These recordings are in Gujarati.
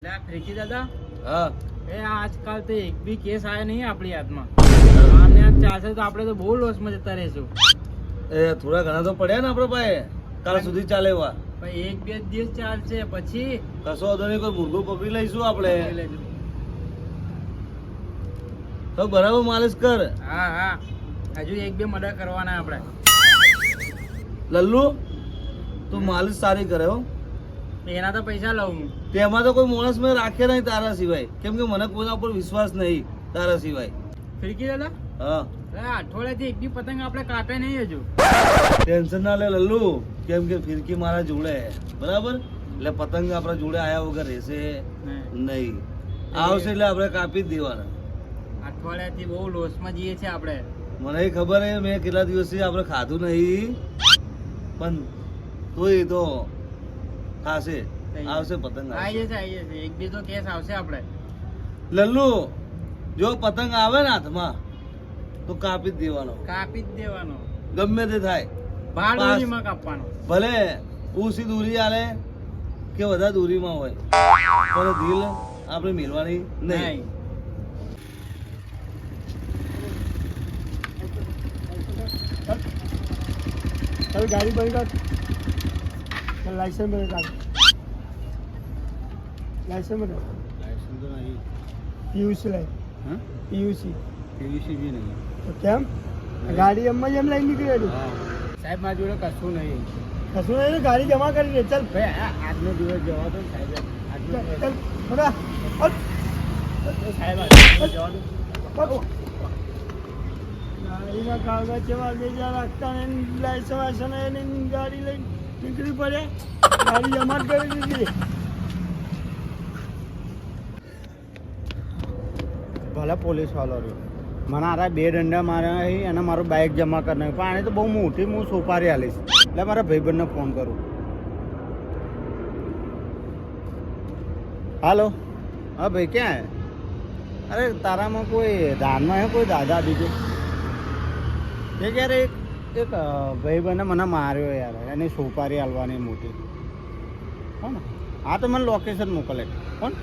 ફ્રીકી દાદા, હા આજકાલ તો એક બી કેસ આયો નહીં આપણી હાથમાં. આમને આમ ચાલશે તો આપણે તો બહુ લોસમાં જતા રહીશું. એ થોડા ઘણા તો પડ્યા ને આપડે પાસે કાલ સુધી ચાલે એવા. પણ એક બે દિવસ ચાલશે પછી કશો વાંધો નહીં, કોઈ મુર્ગો પકડી લઈશું આપણે. તો બરાબર માલિશ કર. હા હા, હજુ એક બે મર્ડર કરવાના આપણે. લલ્લુ તું માલિશ સારી કરે હો. એના તો પૈસા લઉં હું. તેમાં તો કોઈ માણસ મેં રાખે નહીં તારા સિવાય, કેમ કે મને કોઈના ઉપર વિશ્વાસ નહીં તારા સિવાય. ફ્રીકી દાદા, હા અઠવાડિયાથી એક બી પતંગ આપણે કાપે નહીં હજુ. ટેન્શન ના લે લલ્લુ, કેમ કે ફિરકી મારા જોડે બરાબર, એટલે પતંગ આપણા જોડે આયા વગર રહેશે નહીં. આવશે એટલે આપણે કાપી જ દેવાના. અઠવાડિયાથી બહુ લોસમાં જઈએ છીએ આપણે. મને ખબર હે, મેં કેટલા દિવસથી આપણે ખાધું નહીં, પણ તોય તો ખાશે. આવશે પતંગ આવી જશે. એક બી તો કેસ આવશે આપણે. લલ્લુ જો પતંગ આવે ને હાથમાં તો કાપી જ દેવાનો. કાપી જ દેવાનો, ગમે તે થાય. ભાડું કાપવાનો. ભલે ઓછી દૂરી આલે કે વધારે દૂરીમાં હોય, પણ દિલ આપણે મેળવાની નહીં. ગાડી બંધ કર. લાયસન્સ બધે કાઢ. લાયસન્સ બધે લાયસન્સ તો નહીં. પીયુસી લાય. હા પીયુસી પીવીસી બી નહીં. તો કેમ ગાડી એમ જ એમ લઈને નીકળી હતી? સાહેબ મારા જોડે કશું નહીં. કશું નહીં, ગાડી જમા કરી દે. ચાલ ભાઈ આજનો દિવસ જવા દો સાહેબ. ચાલ બધા સાહેબ આજનો જવા દો. ગાડીના કાગળ જેવા બીજા રાખતા ને લાયસન્સ વાયસન્સ એની ગાડી લઈને નીકળી પડ્યા. ગાડી જમા જ કરી દીધી. ભલે પોલીસ વાળો રહ્યો, મને આરા બે દંડા માર્યા છે અને મારું બાઇક જમા કરી નાખ્યું. પણ આને તો બહુ મોટી હું સોપારી આલીશ, એટલે મારા ભાઈબંધને ફોન કરું. હાલો, હા ભાઈ ક્યાં હે? અરે તારામાં કોઈ ધાનમાં હે કોઈ દાદા બીજું? એ ક્યારે એક ભાઈબંધે મને માર્યો યાર, એની સોપારી આલવાની મોટી. હો ને? હા તો મને લોકેશન મોકલે. કોણ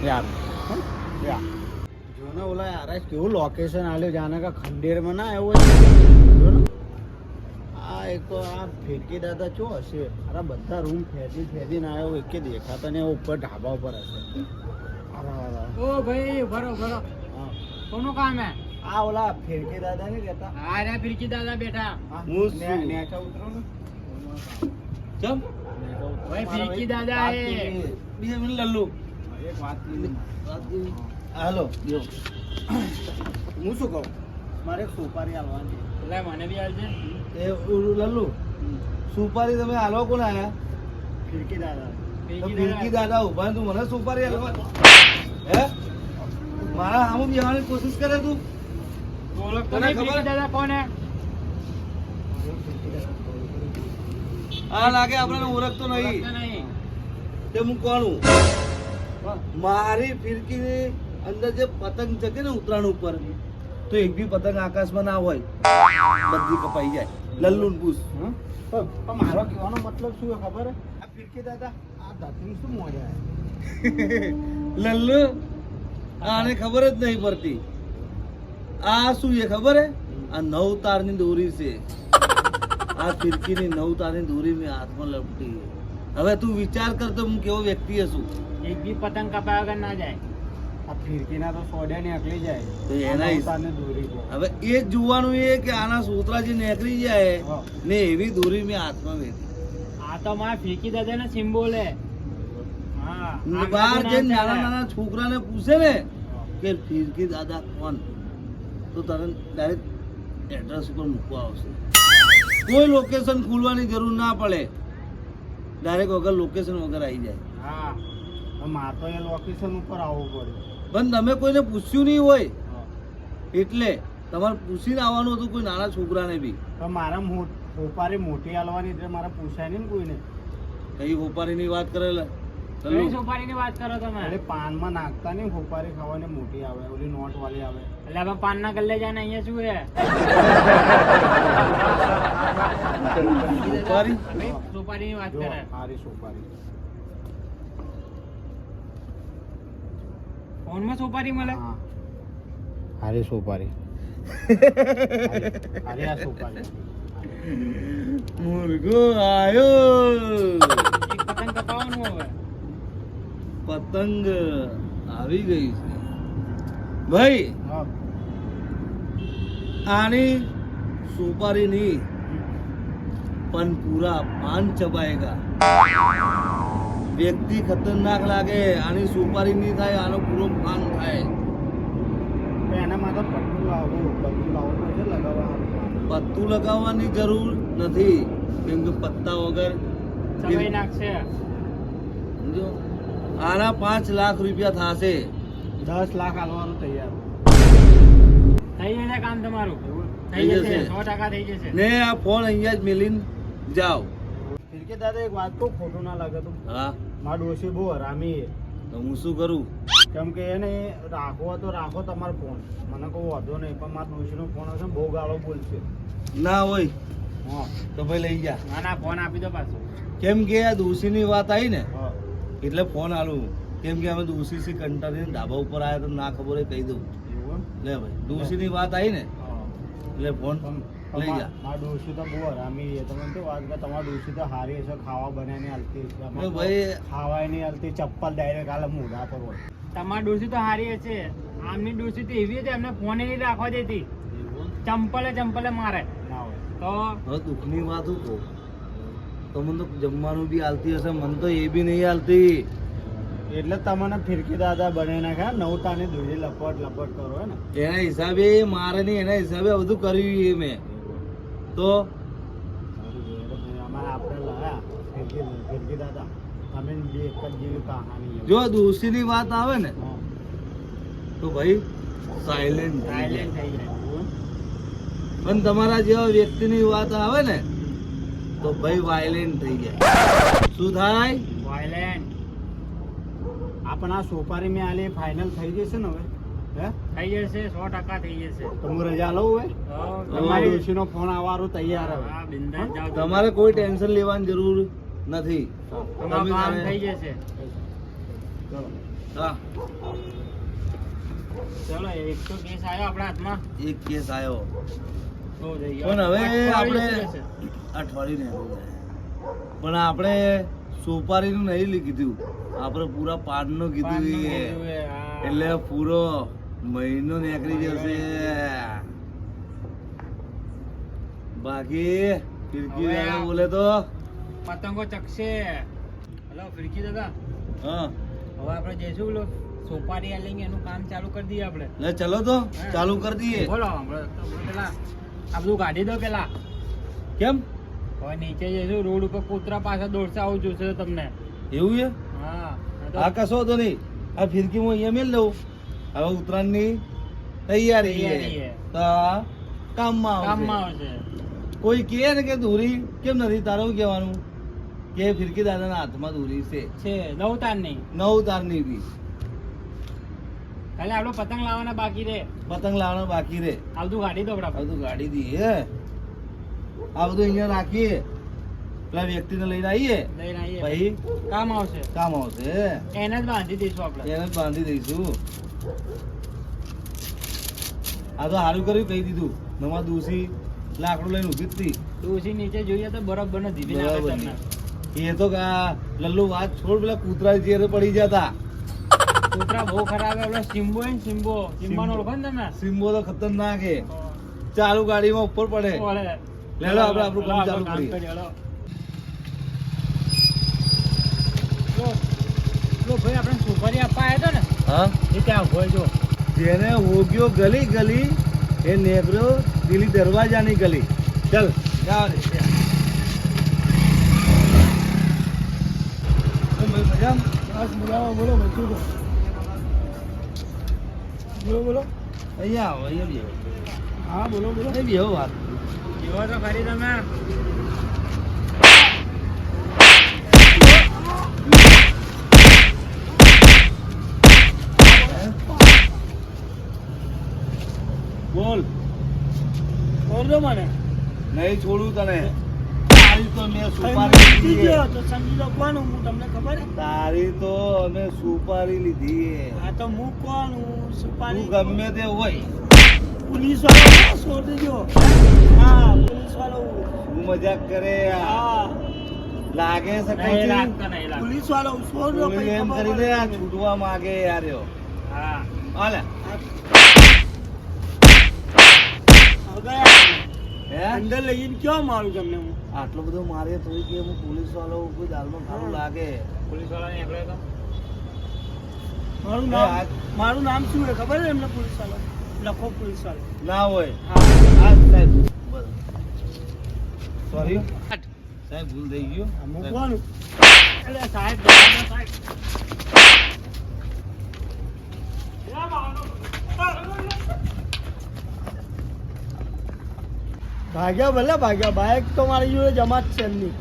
યાર? હો યાર જો ને ઓલા યાર કેવું લોકેશન આલ્યું, જાણે કે ખંડેરમાં ના એવું જો ને. આ એક તો આ ફિરકી દાદા ચો હશે. અરે બધા રૂમ ફેદીને આવ્યો, એકે દેખાતા ને ઉપર ઢાબા ઉપર હશે. ઓ ભાઈ ભરો ભરો, હા કોનું કામ હે? આ ઓલા ફિરકી દાદા નહીં રહેતા? હા રે ફિરકી દાદા બેઠા. હું શું? નેચા ઉતરો ને. ચમ ભાઈ ફિરકી દાદા હે. બે મિનિટ લલ્લુ. એક વાત હાલો જો હું શું કહું, મારે એક સોપારી આલવાની. એટલે મને બી આવજે. એ લલ્લુ સુપારી તમે હાલો કોને આયા? ફિરકી દાદા. ફિરકી દાદા ઉભા, તું મને સુપારી હાલવા હે? મારા સામુ બેહવાની કોશિશ કરે તું? ઓળખતો તને નહીં ખબર? ફિરકી દાદા કોણ હે? આ લાગે આપણે ઓળખતો નહીં. ઓળખતો નહીં. તે હું કોનું? મારી ફિરકીની અંદર જે પતંગ ચગે ને ઉત્તરાયણ ઉપર, તો એક બી પતંગ આકાશમાં ના હોય, બધી કપાઈ જાય. લલ્લુ ને પૂછ. હં? પણ મારો કહેવાનો મતલબ શું છે ખબર હે? આ ફિરકી દાદા આ ધરતી શું મોડ્યા? લલ્લુ આને ખબર જ નહીં પડતી. આ શું છે ખબર હે? આ 9 તારની દોરી છે. આ ફિરકીની 9 તારની દોરી મેં હાથમાં લપટી. હવે તું વિચાર કર તો હું કેવો વ્યક્તિ હશું. એક બી પતંગ કપાયા વગર ના જાય. આ ફિરકીના તો સોડ્યા નીકળી જાય. તો એના ઉતારને દોરી છે. હવે એ જ જોવાનું એ કે આના સોતરા જે નીકળી જાય ને એવી દોરી મેં હાથમાં વેચી. આ તો મારા ફિરકી દાદા ના સિમ્બોલ હે. હા બહાર જઈને નાના છોકરાને પૂછે ને કે ફિરકી દાદા કોણ, તો તને ડાયરેક્ટ એડ્રેસ ઉપર મૂકવા આવશે. કોઈ લોકેશન ખોલવાની જરૂર ના પડે, ડાયરેક્ટ વગર લોકેશન વગર આવી જાય. હા મારે તો એ લોકેશન ઉપર આવવું પડે. પણ તમે કોઈને પૂછ્યું નહીં હોય એટલે તમારે પૂછીને આવવાનું હતું કોઈ નાના છોકરાને બી. પણ મારા સોપારી મોટી આલવાની એટલે મારે પૂછાય નહીં ને કોઈને. કઈ હોપારીની વાત કરેલા? કઈ સોપારીની વાત કરો તમે? એટલે પાનમાં નાખતા નહીં, સોપારી ખાવાની મોટી આવે, ઓલી નોટ વાળી આવે. એટલે હવે પાન ના ગલ્લે જાય ને અહીંયા શું હે? હોપારી સોપારીની વાત જો કરે. સારી સોપારી. ફોનમાં સોપારી મળે? હા હારી સોપારી હારી આ સોપારી મુર્ગો આયો. એક પતંગ કપાવવાનું હવે. પતંગ આવી ગઈ છે ભાઈ. હા આની સુપારી નહીં પણ પૂરા પાન ચબાયેગા. વ્યક્તિ ખતરનાક લાગે, આની સુપારી નહીં થાય, આનો પૂરો પાન થાય. તો એના માટે પટ્ટું લાવવું પડશે લગાવવા. પત્તું લગાવવાની જરૂર નથી, કેમ કે પત્તા વગર ચબાઈ નાખશે. સમજો. આના 5 લાખ રૂપિયા થશે. 10 લાખ આલવાનું તૈયાર. થઈ જશે કામ તમારું. થઈ થઈ જશે. જશે 100% થઈ જશે. ને આ ફોન અહીંયા જ મેલીને જાઓ. ફિરકે દાદા એક વાત કહું, ખોટું ના લાગે તો હા, મારા ડોશી બહુ હરામી છે. તો હું શું કરું? કેમ કે એને રાખવો તો રાખો તમારો ફોન, મને કોઈ વાંધો નહીં, પણ મારા ડોશીનો ફોન હશે ને બહુ ગાળો બોલશે. ના હોય હા તો ભાઈ લઈ જા. ના ના ફોન આપી દો પાછો. કેમ કે આ દોશીની વાત આવી ને હા એટલે ફોન આલું. કેમ કે અમે દોશીથી કંટાળીને ધાબા ઉપર આવ્યા તો ના ખબર હોય કહી દઉં. એવું લે ભાઈ, દોશીની વાત આવી ને એમ? હા એટલે ફોન લઈ જા. મારા ડોશી તો બહુ હરામી છે. તમે તો વાત કરો, તમારા ડોશી તો હારી છે, ખાવા બનાવીને હાલતી છે. અમારે તો તો ભાઈ ખાવાય નહીં હાલતી, ચપ્પલ ડાયરેક્ટ હાલે મોઢા પર હોય. તમારી ડોસી તો હારી છે. આમની ડોસી તો એવી છે, એમને ફોન નહીં રાખવા દેતી. એવું ચંપલે મારે ના હોય. તો હવે દુઃખની વાત હું કહું તો મને તો જમવાનું બી હાલતી હશે, મને તો એ બી નહીં હાલતી. એટલે તમને ફિરકી દાદા બનાવી નાખ્યા, નવતાની દોરી લપટ લપટ કરો હે ને. એના હિસાબે મારે નહીં, એના હિસાબે આ બધું કર્યું એ મેં તો. અમારે આપણે લાયા ફિરકી દાદા, તમે બે એક જ જેવી કહાની છે. જો દોશીની વાત આવે ને હા. તો ભાઈ સાયલેન્ટ થઈ સાયલેન્ટ જાય. થઈ જાય. પણ તમારા જેવા વ્યક્તિની વાત આવે ને તો ભાઈ વાયલેન્ટ થઈ જાય. શું થાય? વાયલેન્ટ આપણે આ સોપારી મેં આલી ફાઇનલ થઈ જશે ને હવે? હે થઈ જશે 100% થઈ જશે. તો હું રજા લઉં હવે? તો તમારી ડોશીનો ફોન આવવાનું તૈયાર હવે. હા, બિંદાસ જાઓ. તમારે કોઈ ટેન્શન લેવાની જરૂર નથી. તમારું કામ તારે- થઈ જશે. ચલો. હા, ચલો એક તો કેસ આવ્યો આપણા હાથમાં. એક કેસ આવ્યો તો જઈએ. પણ હવે આપણે જશે. અઠવાડિયું ને પણ આપણે સોપારીનું નહીં કીધું, આપણે પૂરા પાનનું કીધું પાનનું છે. કીધું છે, હા. એટલે પૂરો મહિનો નીકળી જશે. બાકી ફિરકી હવે દાદા આ- બોલે તો પતંગો ચકશે. હલો ફિરકી દાદા, હા હવે આપણે જઈશું પેલો સોપારી આ લઈને એનું કામ ચાલુ કરી દઈએ આપણે. લે ચલો તો ચાલુ કરી દઈએ. બોલો હમણાં તો પેલા આ બધું કાઢી દો પેલા. કેમ હવે નીચે જઈશું, રોડ ઉપર કૂતરા પાછા દોડશે આવું જોશે તમને. એવું છે? હા આ કશો તો નહીં, આ ફિરકી હું અહીંયા મેલ લઉં. હવે ઉત્તરાયણની તૈયારી તૈયારી છે છે. તો આ કામમાં કામમાં આવશે. આવશે. કોઈ કહે ને કે દોરી કેમ નથી, તારું કહેવાનું કે ફિરકી દાદાના હાથમાં દોરી છે છે 9 તાર નહીં. 9 તારની બી. ખાલી આપણો પતંગ લાવવાના બાકી રે. પતંગ લાવવાનો બાકી રે. આ બધું કાઢી દો આ બરાબર. બધું ગાડી દઈએ, આ બધું અહીંયા રાખીએ, પેલા વ્યક્તિને લઈને આવીએ, લઈને આવીએ. પછી કામ આવશે. કામ આવશે. એને જ બાંધી દઈશું આપણે. એને જ બાંધી દઈશું. આ તો સારું કર્યું કહી દીધું. નવા દોશી લાકડું લઈને ઉભી જ હતી. ડોસી નીચે જોઈએ તો બરાબર નથી. બરાબર નહીં. એ તો લલ્લુ વાત છોડ, પેલા કૂતરા ચેરે પડી જતા. કૂતરા બહુ ખરાબ છે. પેલો સિમ્બો હે ને, સિમ્બાનો ઓળખો ને તમે? સિમ્બો તો ખતરનાક છે. ચાલુ ગાડીમાં ઉપર પડે. ઓળે. લેડો આપણે આપણું કામ ચાલુ કામ કરીએ. કરીએ, હેડો. જો ભાઈ આપણે સુપારી આપવા આવ્યા હતા ને, હા, એ ત્યાં ઉભો જો. જેને હોગ્યો ગલી ગલી એ નેકર્યો દિલ્હી દરવાજાની ગલી. ચલ જાઓ રે. મજામાં? બસ મજામાં. બોલો બધું બોલો. અહીંયા આવો, અહીંયા બેહો. હા બોલો અહીં બેહો વાત. એવો તો ખરી તમે. બોલ. બોલજો મને. નહીં છોડું તને. તારી તો મેં સુપારી લીધી છે. તો સમજી લો કોણ હું તમને ખબર હે? તારી તો અમે સુપારી લીધી છે. આ તો હું કોણ હું તું સુપારી ગમે તે હોય પોલીસ વાળો છોડ દેજો હા પોલીસ વાળો તું મજાક કરે હા લાગે છે નહીં કઈ લાગતા, નહીં લાગતા. પોલીસ વાળો છોડ દો પોલીસ એમ કરીને આ છૂટવા માંગે યાર યો. હા હાલે હે અંદર લઈને ક્યાં મારું તમને હું આટલો બધો મારે તોય કે હું પોલીસ વાળો કોઈ દાલમાં ખારું લાગે પોલીસ વાળાને એકલો હતો. મારું એ નામ આ- મારું નામ શું છે ખબર છે એમને પોલીસ વાળો લખો પોલીસ વાળો ના હોય હા આ સાહેબ સોરી સાહેબ ભૂલ થઈ ગયો મૂકવાનું એટલે સાહેબ બરાબર સાહેબ. ભાગ્યા ભલે ભાગ્યા બાઇક તો મારી જોડે જમા જ છે એમની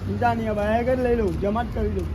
ચિંતા નહીં બાઇક જ લઈ લઉં જમા જ કરી દઉં